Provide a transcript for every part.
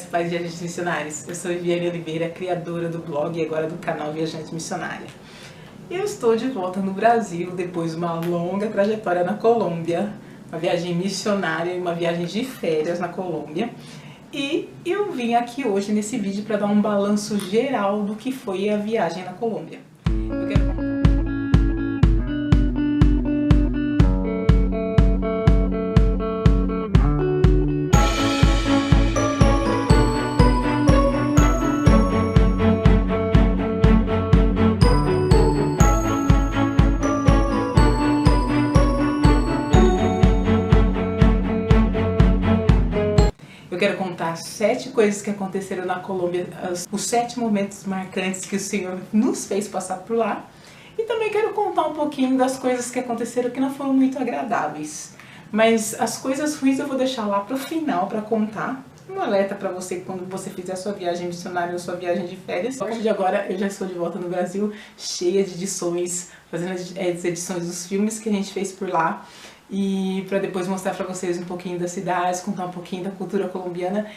Pais Viajantes Missionários. Eu sou Viviane Oliveira, criadora do blog e agora do canal Viajante Missionária. Eu estou de volta no Brasil depois de uma longa trajetória na Colômbia, uma viagem missionária e uma viagem de férias na Colômbia. E eu vim aqui hoje nesse vídeo para dar um balanço geral do que foi a viagem na Colômbia. Eu quero contar 7 coisas que aconteceram na Colômbia, os 7 momentos marcantes que o Senhor nos fez passar por lá. E também quero contar um pouquinho das coisas que aconteceram que não foram muito agradáveis. Mas as coisas ruins eu vou deixar lá pro final para contar. Um alerta para você quando você fizer a sua viagem missionária ou sua viagem de férias. A partir de agora eu já estou de volta no Brasil, cheia de edições, fazendo as edições dos filmes que a gente fez por lá. E para depois mostrar para vocês um pouquinho das cidades, contar um pouquinho da cultura colombiana.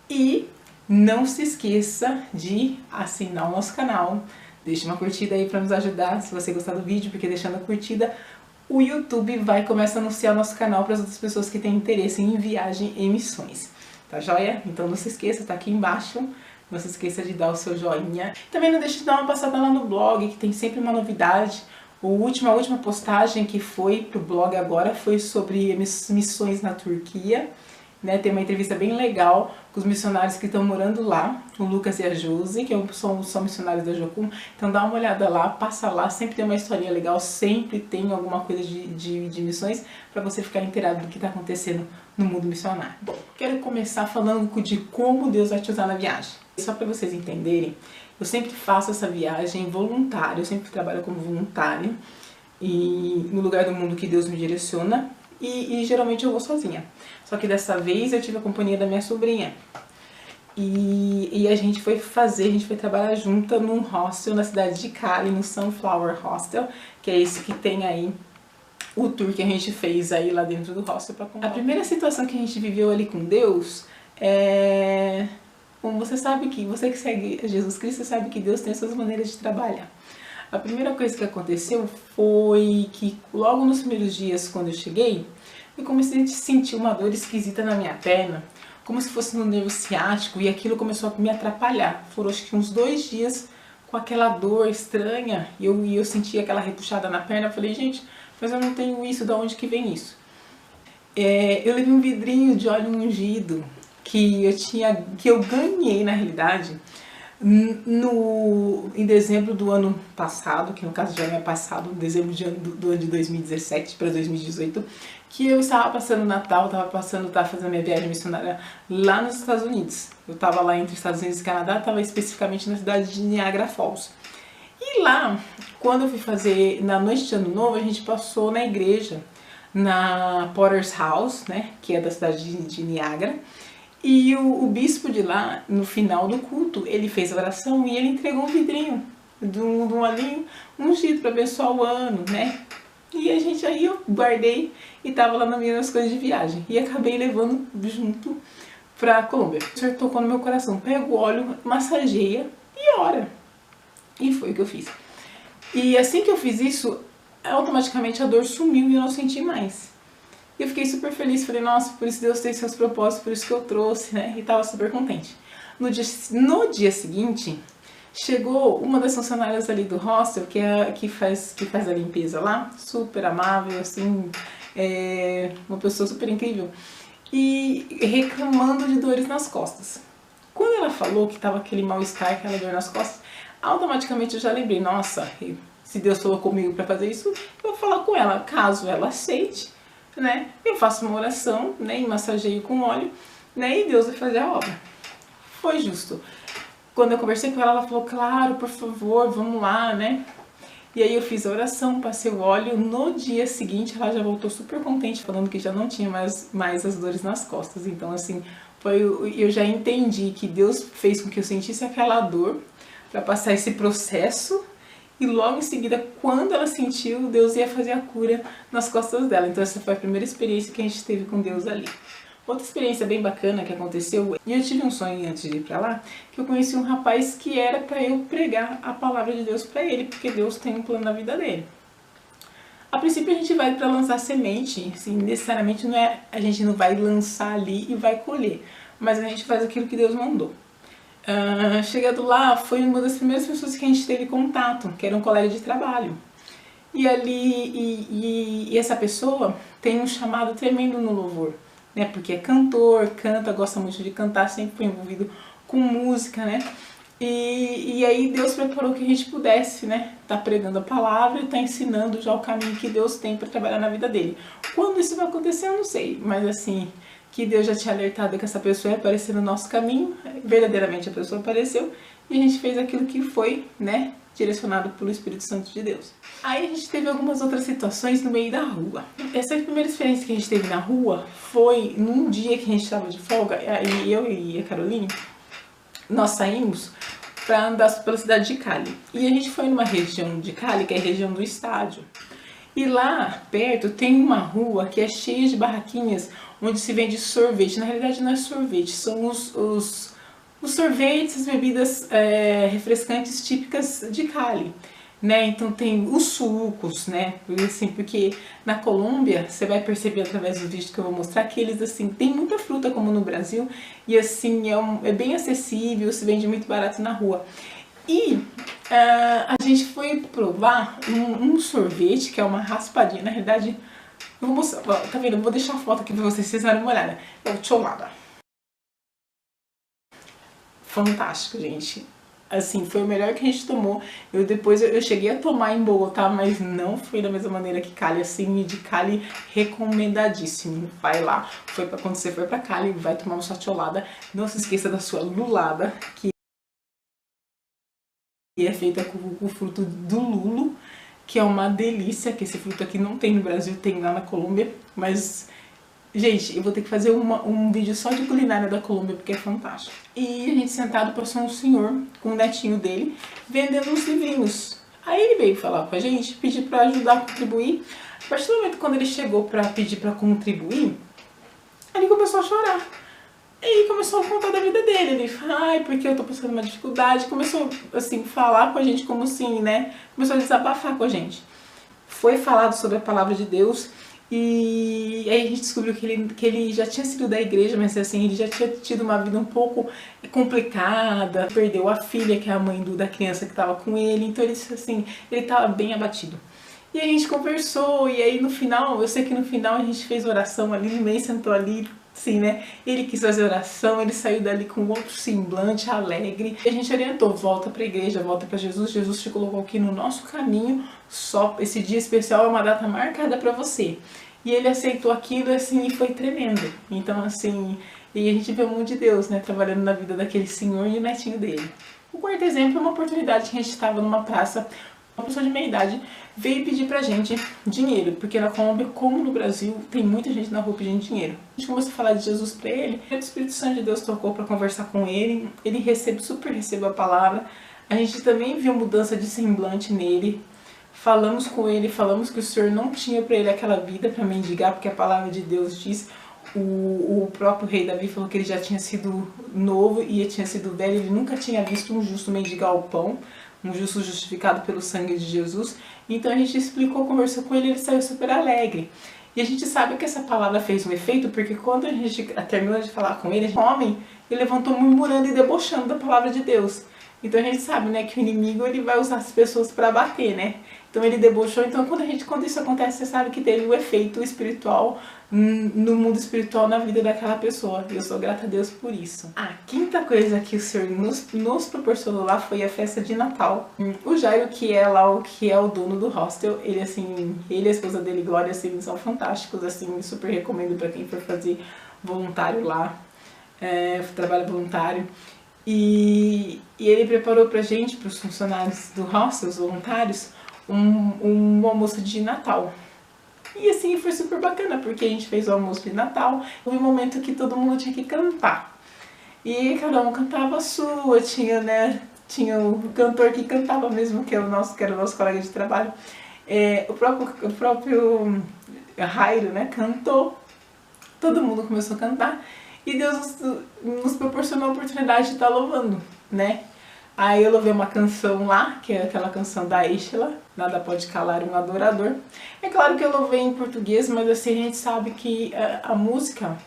E não se esqueça de assinar o nosso canal. Deixe uma curtida aí para nos ajudar, se você gostar do vídeo, porque deixando a curtida, o YouTube vai começar a anunciar o nosso canal para as outras pessoas que têm interesse em viagem e missões. Tá joia? Então não se esqueça, tá aqui embaixo. Não se esqueça de dar o seu joinha. Também não deixe de dar uma passada lá no blog, que tem sempre uma novidade. A última postagem que foi pro blog agora foi sobre missões na Turquia, né? Tem uma entrevista bem legal com os missionários que estão morando lá, o Lucas e a Josi, que são missionários da Jocum. Então dá uma olhada lá, passa lá, sempre tem uma historinha legal, sempre tem alguma coisa de missões para você ficar inteirado do que está acontecendo no mundo missionário. Bom, quero começar falando de como Deus vai te usar na viagem. Só para vocês entenderem, eu sempre faço essa viagem voluntária, eu sempre trabalho como voluntária e no lugar do mundo que Deus me direciona e geralmente eu vou sozinha. Só que dessa vez eu tive a companhia da minha sobrinha e a gente foi trabalhar junto num hostel na cidade de Cali, no Sunflower Hostel, que é esse que tem aí o tour que a gente fez aí lá dentro do hostel para comprar. A primeira situação que a gente viveu ali com Deus é... Bom, você que segue Jesus Cristo sabe que Deus tem suas maneiras de trabalhar. A primeira coisa que aconteceu foi que logo nos primeiros dias, quando eu cheguei, eu comecei a sentir uma dor esquisita na minha perna, como se fosse no nervo ciático, e aquilo começou a me atrapalhar. Foram acho que uns 2 dias com aquela dor estranha, e eu senti aquela repuxada na perna. Eu falei, gente, mas eu não tenho isso, de onde que vem isso? Eu levei um vidrinho de óleo ungido, que eu ganhei na realidade em dezembro do ano passado, que no caso já é passado, dezembro do ano de 2017 para 2018, que eu estava passando o Natal, estava fazendo minha viagem missionária lá nos Estados Unidos. Eu estava lá entre Estados Unidos e Canadá, estava especificamente na cidade de Niagara Falls. E lá, quando eu fui fazer, na noite de Ano Novo, a gente passou na igreja, na Potter's House, né, que é da cidade de Niagara. E o bispo de lá, no final do culto, ele fez a oração e ele entregou um vidrinho de um olhinho ungido para abençoar o ano, né? E aí eu guardei e tava lá nas minhas coisas de viagem. E acabei levando junto pra Colômbia. O Senhor tocou no meu coração, pega o óleo, massageia e ora. E foi o que eu fiz. E assim que eu fiz isso, automaticamente a dor sumiu e eu não senti mais. E eu fiquei super feliz, falei, nossa, por isso Deus tem seus propósitos, por isso que eu trouxe, né? E tava super contente. No dia seguinte, chegou uma das funcionárias ali do hostel, que faz a limpeza lá, super amável, assim, uma pessoa super incrível, e reclamando de dores nas costas. Quando ela falou que tava aquele mal-estar, aquela dor nas costas, automaticamente eu já lembrei, nossa, se Deus falou comigo para fazer isso, eu vou falar com ela, caso ela aceite, né, eu faço uma oração, né, e massageio com óleo, né, e Deus vai fazer a obra. Foi justo. Quando eu conversei com ela, ela falou, claro, por favor, vamos lá, né. E aí eu fiz a oração, passei o óleo. No dia seguinte ela já voltou super contente, falando que já não tinha mais as dores nas costas. Então assim, eu já entendi que Deus fez com que eu sentisse aquela dor para passar esse processo. E logo em seguida, quando ela sentiu, Deus ia fazer a cura nas costas dela. Então essa foi a primeira experiência que a gente teve com Deus ali. Outra experiência bem bacana que aconteceu, e eu tive um sonho antes de ir pra lá, que eu conheci um rapaz que era pra eu pregar a palavra de Deus pra ele, porque Deus tem um plano na vida dele. A princípio a gente vai para lançar semente, assim, necessariamente não é, a gente não vai lançar ali e vai colher, mas a gente faz aquilo que Deus mandou. Chegando lá, foi uma das primeiras pessoas que a gente teve contato, que era um colega de trabalho. E ali, e essa pessoa tem um chamado tremendo no louvor, né? Porque é cantor, canta, gosta muito de cantar, sempre foi envolvido com música, né? E aí Deus preparou que a gente pudesse, né? Tá pregando a palavra e tá ensinando já o caminho que Deus tem para trabalhar na vida dele. Quando isso vai acontecer, eu não sei, mas assim, que Deus já tinha alertado que essa pessoa ia aparecer no nosso caminho, verdadeiramente a pessoa apareceu, e a gente fez aquilo que foi, né, direcionado pelo Espírito Santo de Deus. Aí a gente teve algumas outras situações no meio da rua. Essa primeira experiência que a gente teve na rua foi num dia que a gente estava de folga, aí eu e a Caroline, nós saímos para andar pela cidade de Cali. E a gente foi numa região de Cali, que é a região do estádio. E lá perto tem uma rua que é cheia de barraquinhas onde se vende sorvete. Na realidade não é sorvete, são os sorvetes, as bebidas refrescantes típicas de Cali. Né? Então tem os sucos, né? Assim, porque na Colômbia, você vai perceber através do vídeo que eu vou mostrar que eles assim tem muita fruta como no Brasil e assim é bem acessível, se vende muito barato na rua. E a gente foi provar um sorvete que é uma raspadinha, na realidade, eu vou mostrar, tá vendo? Eu vou deixar a foto aqui pra vocês darem uma olhada. É o cholada. Fantástico, gente. Assim, foi o melhor que a gente tomou. Depois eu cheguei a tomar em Bogotá, mas não foi da mesma maneira que Cali, assim, de Cali recomendadíssimo. Vai lá, quando você for pra Cali, vai tomar uma cholada. Não se esqueça da sua lulada, que é feita com o fruto do lulo, que é uma delícia, que esse fruto aqui não tem no Brasil, tem lá na Colômbia, mas... Gente, eu vou ter que fazer um vídeo só de culinária da Colômbia, porque é fantástico. E a gente sentado, passou um senhor com o netinho dele, vendendo uns livrinhos. Aí ele veio falar com a gente, pedir pra ajudar a contribuir. A partir do momento quando ele chegou pra pedir pra contribuir, ele começou a chorar. E começou a contar da vida dele. Ele falou, ai, porque eu tô passando uma dificuldade. Começou, assim, falar com a gente como assim, né? Começou a desabafar com a gente. Foi falado sobre a palavra de Deus. E aí a gente descobriu que ele já tinha sido da igreja, mas assim, ele já tinha tido uma vida um pouco complicada, perdeu a filha, que é a mãe da criança que estava com ele, então ele disse assim, ele estava bem abatido. E a gente conversou, e aí no final, eu sei que no final a gente fez oração ali, no meio sentou ali, sim, né? Ele quis fazer oração, ele saiu dali com outro semblante alegre. E a gente orientou, volta pra igreja, volta pra Jesus. Jesus te colocou aqui no nosso caminho, só esse dia especial é uma data marcada pra você. E ele aceitou aquilo, assim, e foi tremendo. Então, assim, e a gente vê o mundo de Deus, né, trabalhando na vida daquele senhor e o netinho dele. O quarto exemplo é uma oportunidade que a gente estava numa praça. Uma pessoa de meia idade veio pedir pra gente dinheiro, porque na Colômbia, como no Brasil, tem muita gente na rua pedindo dinheiro. A gente começou a falar de Jesus pra ele, o Espírito Santo de Deus tocou pra conversar com ele, ele super recebeu a palavra. A gente também viu mudança de semblante nele, falamos com ele, falamos que o Senhor não tinha pra ele aquela vida pra mendigar, porque a palavra de Deus diz, o próprio rei Davi falou que ele já tinha sido novo e tinha sido velho, ele nunca tinha visto um justo mendigar o pão, um justo justificado pelo sangue de Jesus. Então a gente explicou, conversou com ele, ele saiu super alegre. E a gente sabe que essa palavra fez um efeito, porque quando a gente terminou de falar com ele, o homem, ele levantou murmurando e debochando da palavra de Deus. Então a gente sabe, né, que o inimigo ele vai usar as pessoas para bater, né? Então ele debochou. Então quando isso acontece, você sabe que teve um efeito espiritual no mundo espiritual, na vida daquela pessoa. E eu sou grata a Deus por isso. A quinta coisa que o Senhor nos proporcionou lá foi a festa de Natal. O Jairo, que é lá o dono do hostel, ele assim, ele e a esposa dele, Glória, assim, são fantásticos, assim, super recomendo para quem for fazer voluntário lá, trabalho voluntário. E ele preparou pra gente, pros funcionários do hostel, os voluntários, um almoço de Natal. E assim, foi super bacana, porque a gente fez o almoço de Natal, foi um momento que todo mundo tinha que cantar. E cada um cantava a sua, tinha o cantor que cantava mesmo, que era o nosso colega de trabalho. O próprio Jairo, né, cantou. todo mundo começou a cantar e Deus nos proporcionou a oportunidade de estar louvando, né? Aí eu louvei uma canção lá, que é aquela canção da Isla, Nada Pode Calar um Adorador. É claro que eu louvei em português, mas assim, a gente sabe que a música,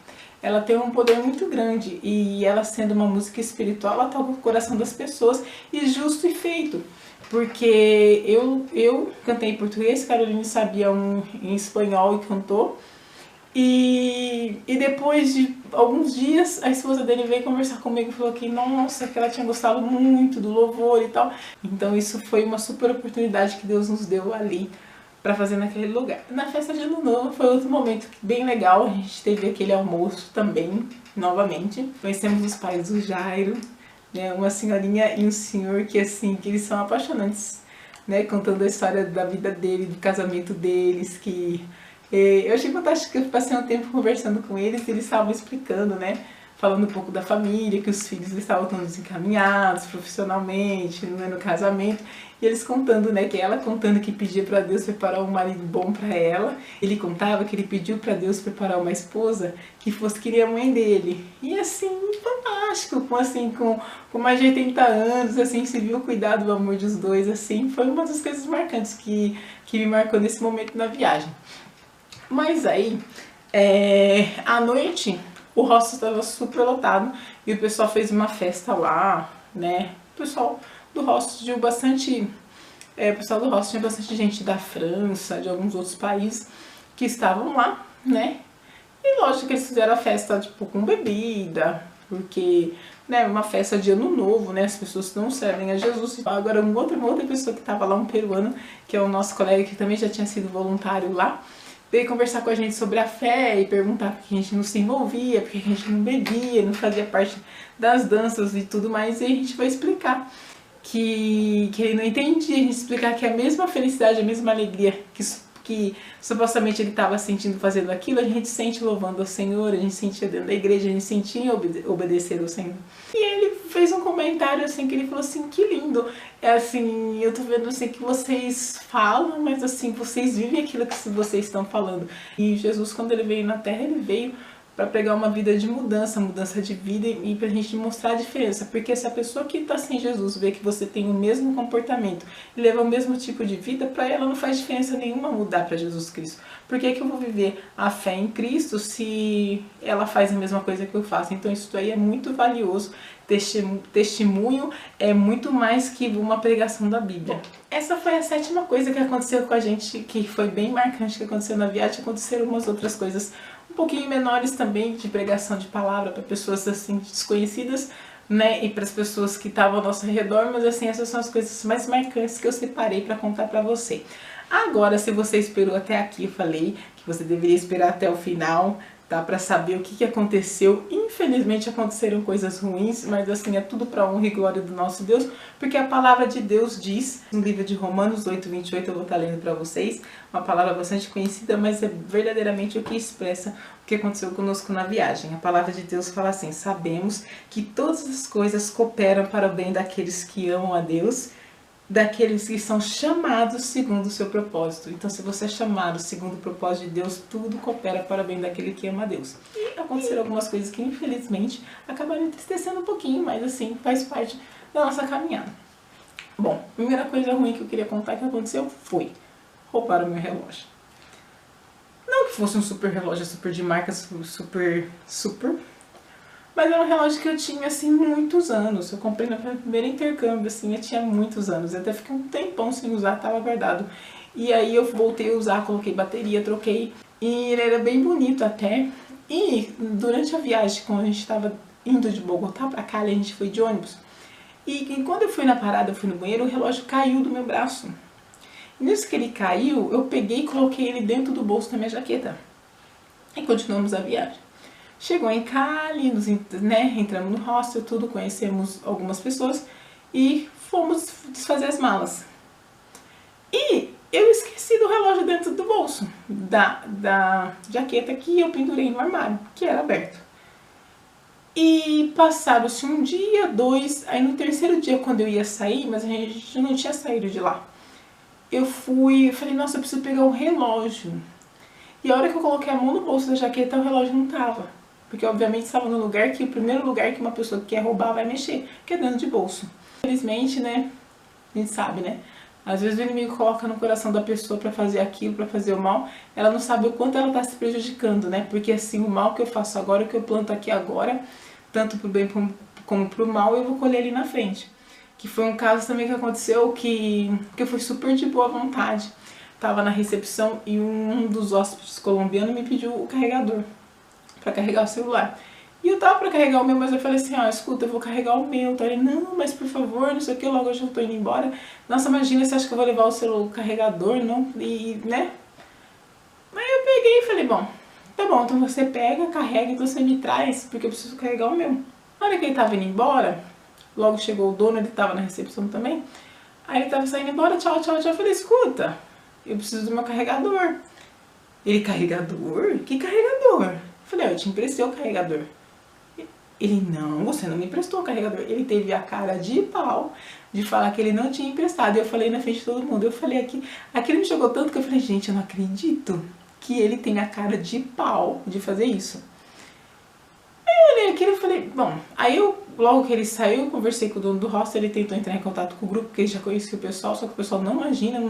ela tem um poder muito grande, e ela sendo uma música espiritual, ela toca o coração das pessoas, e justo e feito. Porque eu cantei em português, Caroline sabia em espanhol e cantou. E depois de alguns dias, a esposa dele veio conversar comigo e falou que, nossa, que ela tinha gostado muito do louvor e tal. Então isso foi uma super oportunidade que Deus nos deu ali para fazer naquele lugar. Na festa de Ano Novo foi outro momento bem legal, a gente teve aquele almoço também, novamente. Conhecemos os pais do Jairo, né, uma senhorinha e um senhor que assim, que eles são apaixonantes, né, contando a história da vida dele, do casamento deles, que eu achei fantástico que eu passei um tempo conversando com eles e eles estavam explicando, né? Falando um pouco da família, que os filhos estavam todos encaminhados profissionalmente, no casamento. E eles contando, né? Que ela contando que pedia para Deus preparar um marido bom para ela. Ele contava que ele pediu para Deus preparar uma esposa que fosse que nem a mãe dele. E assim, fantástico, com mais de 80 anos, assim, se viu o cuidado do amor dos dois, assim. Foi uma das coisas marcantes que me marcou nesse momento na viagem. Mas aí, à noite, o hostel estava super lotado e o pessoal fez uma festa lá, né? O pessoal do hostel tinha bastante, tinha bastante gente da França, de alguns outros países que estavam lá, né? E lógico que eles fizeram a festa, tipo, com bebida, porque, né, uma festa de Ano Novo, né? As pessoas não servem a Jesus. Agora, uma outra pessoa que estava lá, um peruano, que é o nosso colega que também já tinha sido voluntário lá, veio conversar com a gente sobre a fé e perguntar por que a gente não se envolvia, por que a gente não bebia, não fazia parte das danças e tudo mais. E a gente vai explicar que ele não entendia, a gente explicar que a mesma felicidade, a mesma alegria que supostamente ele estava sentindo fazendo aquilo, a gente sente louvando ao Senhor, a gente sentia dentro da igreja, a gente sentia obedecer ao Senhor. E ele fez um comentário assim, que ele falou assim, que lindo, assim, eu tô vendo assim que vocês falam, mas assim, vocês vivem aquilo que vocês estão falando. E Jesus, quando ele veio na Terra, ele veio para pregar uma vida de mudança de vida, e pra gente mostrar a diferença, porque se a pessoa que está sem Jesus vê que você tem o mesmo comportamento e leva o mesmo tipo de vida, para ela não faz diferença nenhuma mudar para Jesus Cristo. Por que eu vou viver a fé em Cristo se ela faz a mesma coisa que eu faço? Então isso aí é muito valioso. Testemunho é muito mais que uma pregação da Bíblia. Essa foi a 7ª coisa que aconteceu com a gente, que foi bem marcante, que aconteceu na viagem. Aconteceram umas outras coisas um pouquinho menores também, de pregação de palavra para pessoas assim desconhecidas, né, e para as pessoas que estavam ao nosso redor, mas assim, essas são as coisas mais marcantes que eu separei para contar para você. Agora, se você esperou até aqui, eu falei que você deveria esperar até o final, tá, para saber o que aconteceu. Infelizmente aconteceram coisas ruins, mas assim, é tudo para honra e glória do nosso Deus, porque a palavra de Deus diz, no livro de Romanos 8:28, eu vou estar lendo para vocês, uma palavra bastante conhecida, mas é verdadeiramente o que expressa o que aconteceu conosco na viagem. A palavra de Deus fala assim: sabemos que todas as coisas cooperam para o bem daqueles que amam a Deus, daqueles que são chamados segundo o seu propósito. Então, se você é chamado segundo o propósito de Deus, tudo coopera para o bem daquele que ama a Deus. E aconteceram algumas coisas que, infelizmente, acabaram entristecendo um pouquinho, mas assim, faz parte da nossa caminhada. Bom, a primeira coisa ruim que eu queria contar que aconteceu foi roubar o meu relógio. Não que fosse um super relógio, super de marca, super, mas era um relógio que eu tinha, assim, muitos anos. Eu comprei no primeiro intercâmbio, assim, eu tinha muitos anos. Eu até fiquei um tempão sem usar, tava guardado. E aí eu voltei a usar, coloquei bateria, troquei. E ele era bem bonito até. E durante a viagem, quando a gente tava indo de Bogotá pra Cali, a gente foi de ônibus. E quando eu fui na parada, eu fui no banheiro, o relógio caiu do meu braço. E nisso que ele caiu, eu peguei e coloquei ele dentro do bolso da minha jaqueta. E continuamos a viagem. Chegou em Cali, entramos no hostel, tudo, conhecemos algumas pessoas e fomos desfazer as malas. E eu esqueci do relógio dentro do bolso da jaqueta que eu pendurei no armário, que era aberto. E passaram-se um dia, 2, aí no 3º dia, quando eu ia sair, mas a gente não tinha saído de lá, eu falei, nossa, eu preciso pegar o relógio. E a hora que eu coloquei a mão no bolso da jaqueta, o relógio não tava. Porque obviamente estava no lugar que, o primeiro lugar que uma pessoa que quer roubar vai mexer, que é dentro de bolso. Infelizmente, né, a gente sabe, né, às vezes o inimigo coloca no coração da pessoa pra fazer aquilo, pra fazer o mal, ela não sabe o quanto ela tá se prejudicando, né, porque assim, o mal que eu faço agora, o que eu planto aqui agora, tanto pro bem como pro mal, eu vou colher ali na frente. Que foi um caso também que aconteceu que eu fui super de boa vontade. Tava na recepção e um dos hóspedes colombianos me pediu o carregador pra carregar o celular. E eu tava pra carregar o meu, mas eu falei assim, ó, escuta, eu vou carregar o meu. Então ele, não, mas por favor, não sei o que, logo hoje eu tô indo embora. Nossa, imagina, você acha que eu vou levar o celular, carregador, não? E, né? Aí eu peguei e falei, bom, tá bom, então você pega, carrega, então você me traz, porque eu preciso carregar o meu. Na hora que ele tava indo embora, logo chegou o dono, ele tava na recepção também. Aí ele tava saindo embora, tchau, tchau, tchau. Eu falei, escuta, eu preciso do meu carregador. Ele, carregador? Que carregador? Eu falei, eu te emprestei o carregador. Ele, não, você não me emprestou o carregador. Ele teve a cara de pau de falar que ele não tinha emprestado. E eu falei na frente de todo mundo. Eu falei aquilo me chocou tanto que eu falei, gente, eu não acredito que ele tem a cara de pau de fazer isso. Aí eu olhei aquilo e falei, bom, aí eu, logo que ele saiu, eu conversei com o dono do hostel, ele tentou entrar em contato com o grupo, porque ele já conhecia o pessoal, só que o pessoal não imagina,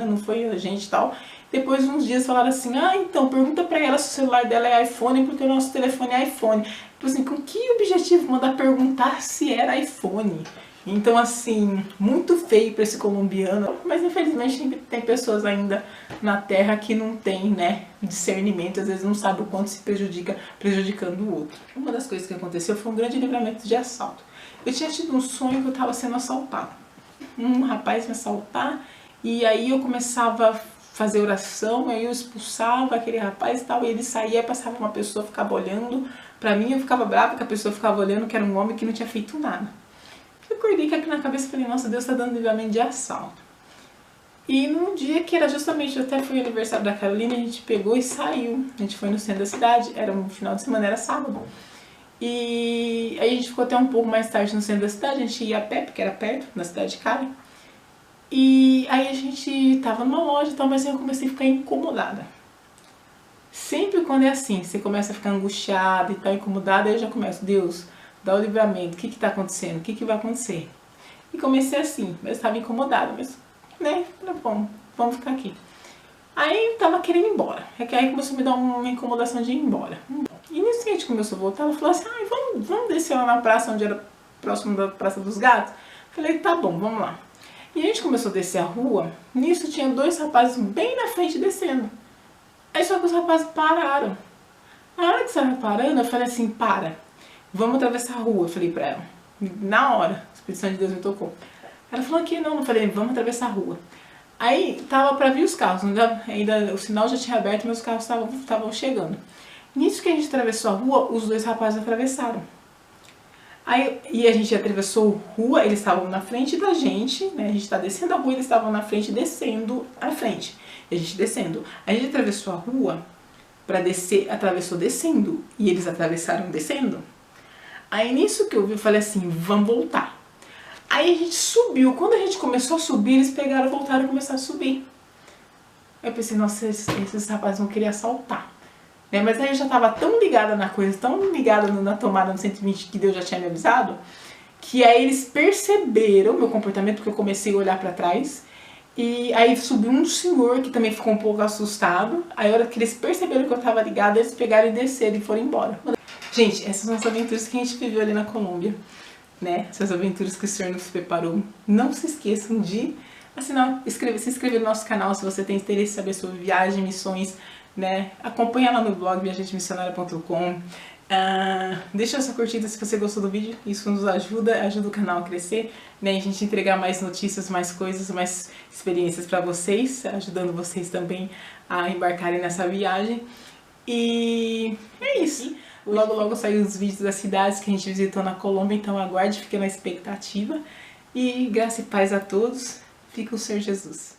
não foi a gente e tal. Depois de uns dias falaram assim, ah, então, pergunta pra ela se o celular dela é iPhone, porque o nosso telefone é iPhone. Tipo assim, com que objetivo mandar perguntar se era iPhone? Então, assim, muito feio pra esse colombiano, mas infelizmente tem pessoas ainda na Terra que não tem, né, discernimento, às vezes não sabe o quanto se prejudica, prejudicando o outro. Uma das coisas que aconteceu foi um grande livramento de assalto. Eu tinha tido um sonho que eu estava sendo assaltada. Um rapaz me assaltar, e aí eu começava a fazer oração, aí eu expulsava aquele rapaz e tal, e ele saía, passava uma pessoa, ficava olhando pra mim, eu ficava brava que a pessoa ficava olhando, que era um homem que não tinha feito nada. Eu acordei aqui na cabeça e falei, nossa, Deus tá dando livramento de assalto. E num dia que era justamente, até foi o aniversário da Carolina, a gente pegou e saiu. A gente foi no centro da cidade, era um final de semana, era sábado. E aí a gente ficou até um pouco mais tarde no centro da cidade, a gente ia a pé, porque era perto, na cidade de Cali. E aí a gente tava numa loja e tal, mas eu comecei a ficar incomodada. Sempre quando é assim, você começa a ficar angustiada e tá incomodada, aí eu já começo, Deus, dá o livramento, o que que tá acontecendo, o que que vai acontecer? E comecei assim, mas eu estava incomodada, mas, né, bom, vamos ficar aqui. Aí tava querendo ir embora, é que aí começou a me dar uma incomodação de ir embora. E nisso que a gente começou a voltar, ela falou assim, ai, vamos descer lá na praça, onde era próximo da Praça dos Gatos? Falei, tá bom, vamos lá. E a gente começou a descer a rua, nisso tinha dois rapazes bem na frente descendo. Aí só que os rapazes pararam. Na hora que estava parando, eu falei assim, para, vamos atravessar a rua, eu falei pra ela. Na hora, a Espírito Santo de Deus me tocou. Ela falou que não, eu falei, vamos atravessar a rua. Aí tava pra vir os carros, ainda o sinal já tinha aberto, mas os carros estavam chegando. Nisso que a gente atravessou a rua, os dois rapazes atravessaram. Aí, e a gente atravessou a rua, eles estavam na frente da gente, né? A gente tá descendo a rua, eles estavam na frente, descendo à frente. E a gente descendo. A gente atravessou a rua pra descer, atravessou descendo. E eles atravessaram descendo. Aí nisso que eu vi, eu falei assim, vamos voltar. Aí a gente subiu. Quando a gente começou a subir, eles pegaram, voltaram e começaram a subir. Aí eu pensei, nossa, esses rapazes vão querer assaltar. Né? Mas aí eu já estava tão ligada na coisa, tão ligada na tomada no 120 que Deus já tinha me avisado, que aí eles perceberam meu comportamento, porque eu comecei a olhar para trás. E aí subiu um senhor que também ficou um pouco assustado. Aí a hora que eles perceberam que eu estava ligada, eles pegaram e desceram e foram embora. Gente, essas são as aventuras que a gente viveu ali na Colômbia, né? Essas aventuras que o Senhor nos preparou. Não se esqueçam de assinar, se inscrever no nosso canal se você tem interesse em saber sobre viagem, missões, né? Acompanha lá no blog viajantemissionaria.com. Deixa a sua curtida se você gostou do vídeo, isso nos ajuda o canal a crescer, né? A gente entregar mais notícias, mais coisas, mais experiências para vocês, ajudando vocês também a embarcarem nessa viagem. E é isso. Logo logo saiu os vídeos das cidades que a gente visitou na Colômbia, então aguarde, fique na expectativa. E graça e paz a todos. Fica o Senhor Jesus.